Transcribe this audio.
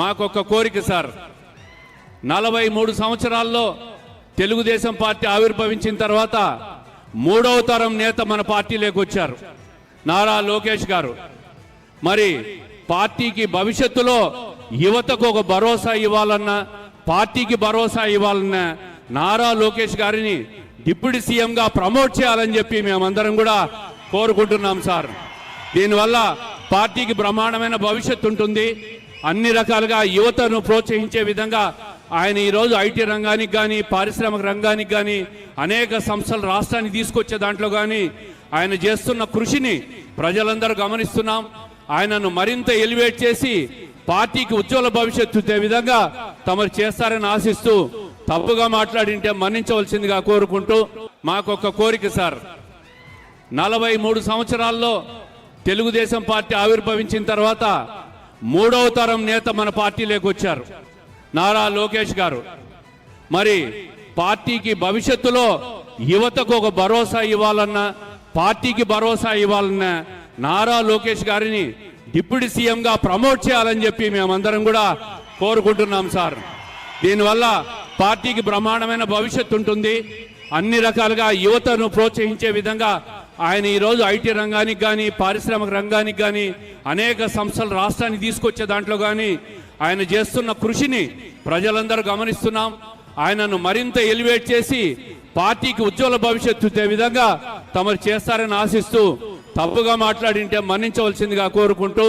మాకొక్క కోరిక సార్, 43 సంవత్సరాల్లో తెలుగుదేశం పార్టీ ఆవిర్భవించిన తర్వాత 3వ తరం నేత మన పార్టీలోకి వచ్చారు, నారా లోకేష్ గారు. మరి పార్టీకి భవిష్యత్తులో యువతకు ఒక భరోసా ఇవ్వాలన్నా, పార్టీకి భరోసా ఇవ్వాలన్నా నారా లోకేష్ గారిని డిప్యూటీ సీఎంగా ప్రమోట్ చేయాలని చెప్పి మేమందరం కూడా కోరుకుంటున్నాం సార్. దీనివల్ల పార్టీకి బ్రహ్మాండమైన భవిష్యత్తు ఉంటుంది. అన్ని రకాలుగా యువతను ప్రోత్సహించే విధంగా ఆయన ఈరోజు ఐటీ రంగానికి కానీ, పారిశ్రామిక రంగానికి కానీ, అనేక సంస్థలు రాష్ట్రానికి తీసుకొచ్చే దాంట్లో కానీ ఆయన చేస్తున్న కృషిని ప్రజలందరూ గమనిస్తున్నాం. ఆయనను మరింత ఎలివేట్ చేసి పార్టీకి ఉజ్వల భవిష్యత్తు ఇచ్చే విధంగా తమరు చేస్తారని ఆశిస్తూ, తప్పుగా మాట్లాడింటే మన్నించవలసిందిగా కోరుకుంటూ, మాకొక్క కోరిక సార్, 43 సంవత్సరాల్లో తెలుగుదేశం పార్టీ ఆవిర్భవించిన తర్వాత 3వ తరం నేత మన పార్టీలోకి వచ్చారు, నారా లోకేష్ గారు. మరి పార్టీకి భవిష్యత్తులో యువతకు ఒక భరోసా ఇవ్వాలన్నా, పార్టీకి భరోసా ఇవ్వాలన్నా నారా లోకేష్ గారిని డిప్యూటీ సీఎంగా ప్రమోట్ చేయాలని చెప్పి మేమందరం కూడా కోరుకుంటున్నాం సార్. దీనివల్ల పార్టీకి బ్రహ్మాండమైన భవిష్యత్తు ఉంటుంది. అన్ని రకాలుగా యువతను ప్రోత్సహించే విధంగా ఆయన ఈరోజు ఐటీ రంగానికి కానీ, పారిశ్రామిక రంగానికి కానీ, అనేక సంస్థలు రాష్ట్రానికి తీసుకొచ్చే దాంట్లో కానీ ఆయన చేస్తున్న కృషిని ప్రజలందరూ గమనిస్తున్నాం. ఆయనను మరింత ఎలివేట్ చేసి పార్టీకి ఉజ్వల భవిష్యత్తు ఇచ్చే విధంగా తమరు చేస్తారని ఆశిస్తూ, తప్పుగా మాట్లాడింటే మన్నించవలసిందిగా కోరుకుంటూ